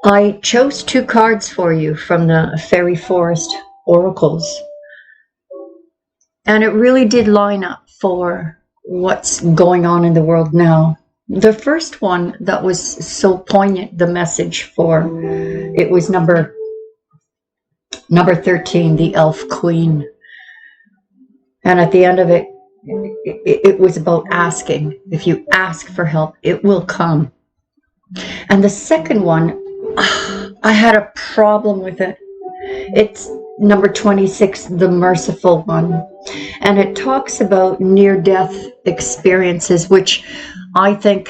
I chose 2 cards for you from the Fairy Forest Oracles, and it really did line up for what's going on in the world now. The first one that was so poignant, the message for it was number 13, the Elf Queen. And at the end of it, it was about asking. If you ask for help, it will come. And the second one, I had a problem with it. It's number 26, the Merciful One. And it talks about near-death experiences, which I think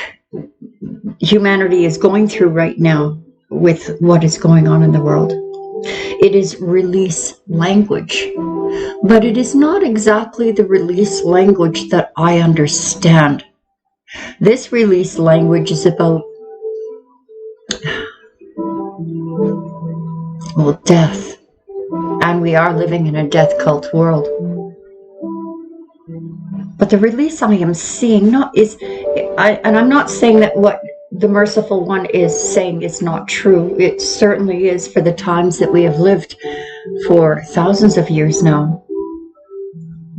humanity is going through right now with what is going on in the world. It is release language, but it is not exactly the release language that I understand. This release language is about, well, death. And we are living in a death cult world. But the release I am seeing and I'm not saying that what the Merciful One is saying is not true. It certainly is for the times that we have lived for thousands of years now.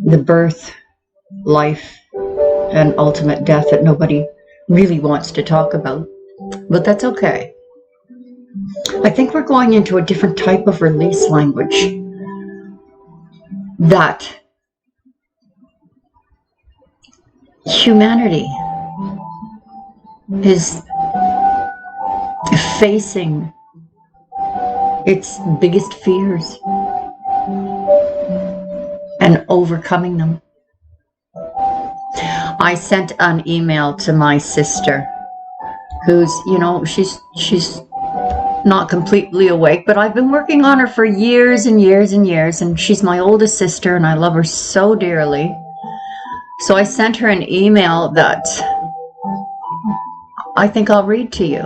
The birth, life, and ultimate death that nobody really wants to talk about. But that's okay. I think we're going into a different type of release language that humanity is facing its biggest fears and overcoming them. I sent an email to my sister who's, she's not completely awake, but I've been working on her for years and years and years, and she's my oldest sister and I love her so dearly. So I sent her an email that I think I'll read to you.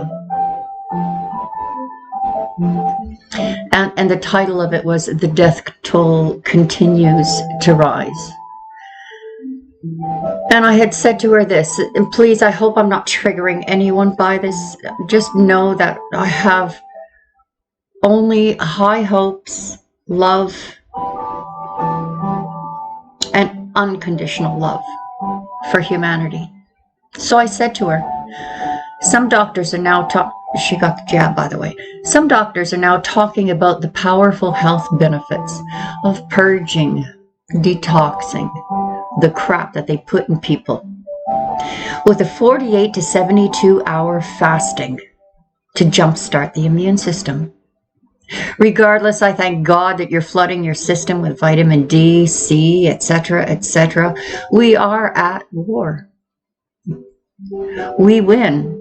And the title of it was "The Death Toll Continues to Rise." And I had said to her this, and please, I hope I'm not triggering anyone by this. Just know that I have only high hopes, love, and unconditional love for humanity. So I said to her, some doctors are now she got the jab, by the way. Some doctors are now talking about the powerful health benefits of purging, detoxing the crap that they put in people with a 48 to 72 hour fasting to jumpstart the immune system. Regardless, I thank God that you're flooding your system with vitamin D, C, etc., etc. We are at war. We win.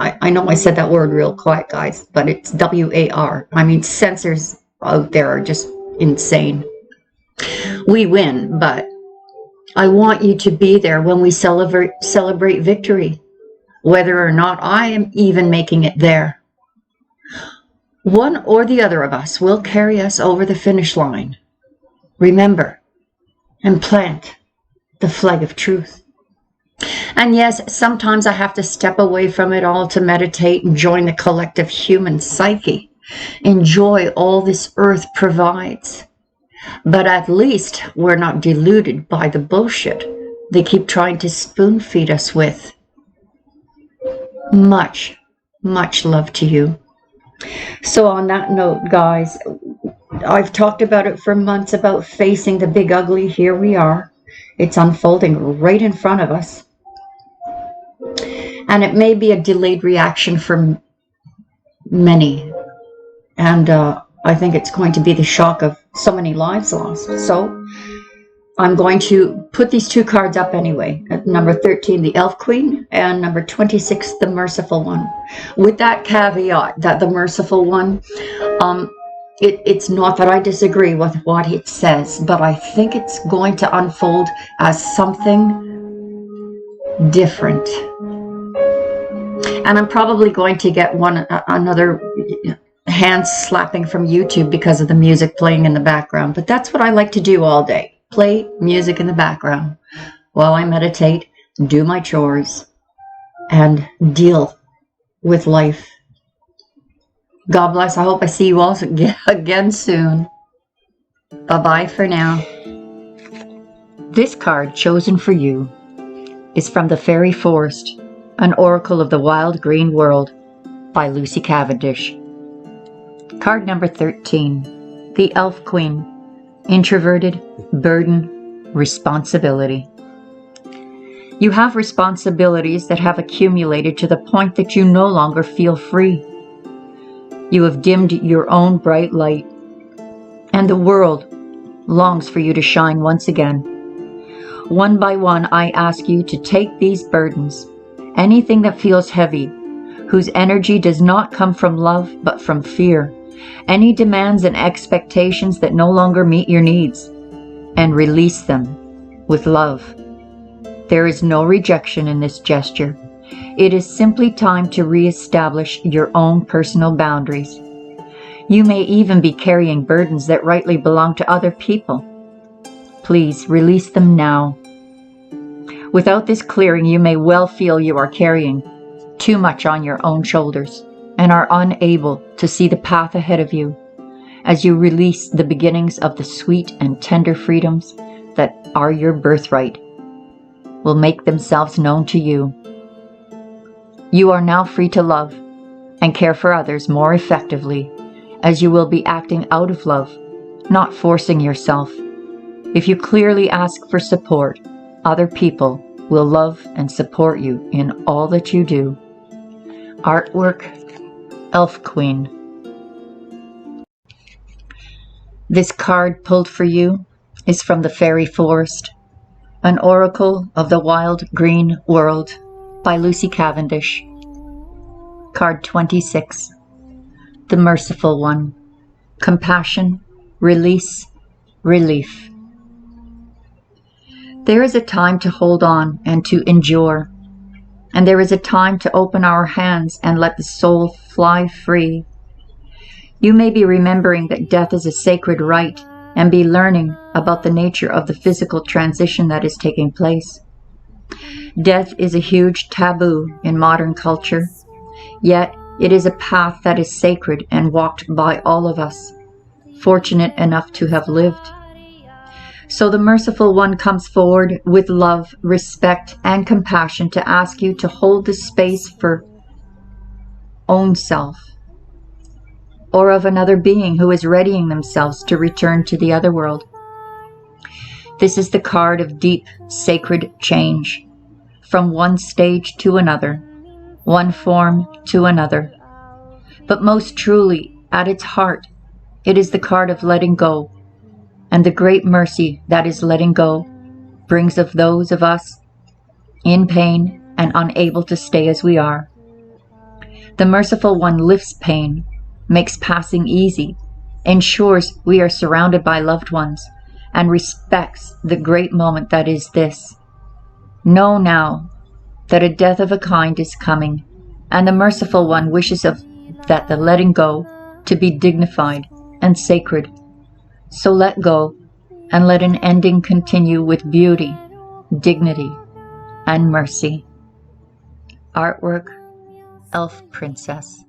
I know I said that word real quiet, guys, but it's W-A-R. I mean, censors out there are just insane. We win, but I want you to be there when we celebrate victory, whether or not I am even making it there. One or the other of us will carry us over the finish line. Remember and plant the flag of truth. And yes, sometimes I have to step away from it all to meditate and join the collective human psyche. Enjoy all this earth provides. But at least we're not deluded by the bullshit they keep trying to spoon feed us with. Much, much love to you. So on that note, guys, I've talked about it for months about facing the big ugly. Here we are. It's unfolding right in front of us. And it may be a delayed reaction from many. And I think it's going to be the shock of so many lives lost. So I'm going to put these 2 cards up anyway. At number 13, the Elf Queen, and number 26, the Merciful One. With that caveat that the Merciful One, it's not that I disagree with what it says, but I think it's going to unfold as something different. And I'm probably going to get another hand slapping from YouTube because of the music playing in the background. But that's what I like to do all day. Play music in the background while I meditate, do my chores, and deal with life. God bless. I hope I see you all again soon. Bye-bye for now. This card chosen for you is from the Fairy Forest, an Oracle of the Wild Green World by Lucy Cavendish. Card number 13, the Elf Queen, introverted, burden, responsibility. You have responsibilities that have accumulated to the point that you no longer feel free. You have dimmed your own bright light, and the world longs for you to shine once again. One by one, I ask you to take these burdens, anything that feels heavy, whose energy does not come from love but from fear, any demands and expectations that no longer meet your needs, and release them with love. There is no rejection in this gesture. It is simply time to reestablish your own personal boundaries. You may even be carrying burdens that rightly belong to other people. Please release them now. Without this clearing, you may well feel you are carrying too much on your own shoulders and are unable to see the path ahead of you as you release the beginnings of the sweet and tender freedoms that are your birthright will make themselves known to you. You are now free to love and care for others more effectively, as you will be acting out of love, not forcing yourself. If you clearly ask for support, other people will love and support you in all that you do. Artwork, Elf Queen. This card pulled for you is from the Fairy Forest, an Oracle of the Wild Green World by Lucy Cavendish. Card 26. The Merciful One. Compassion, release, relief. There is a time to hold on and to endure, and there is a time to open our hands and let the soul fly free. You may be remembering that death is a sacred rite and be learning about the nature of the physical transition that is taking place. Death is a huge taboo in modern culture, yet it is a path that is sacred and walked by all of us, fortunate enough to have lived. So the Merciful One comes forward with love, respect, and compassion to ask you to hold the space for own self, or of another being who is readying themselves to return to the other world. This is the card of deep, sacred change, from one stage to another, one form to another. But most truly, at its heart, it is the card of letting go, and the great mercy that is letting go brings of those of us in pain and unable to stay as we are. The Merciful One lifts pain, makes passing easy, ensures we are surrounded by loved ones, and respects the great moment that is this. Know now that a death of a kind is coming, and the Merciful One wishes that the letting go to be dignified and sacred. So let go and let an ending continue with beauty, dignity, and mercy. Artwork, Elf Princess.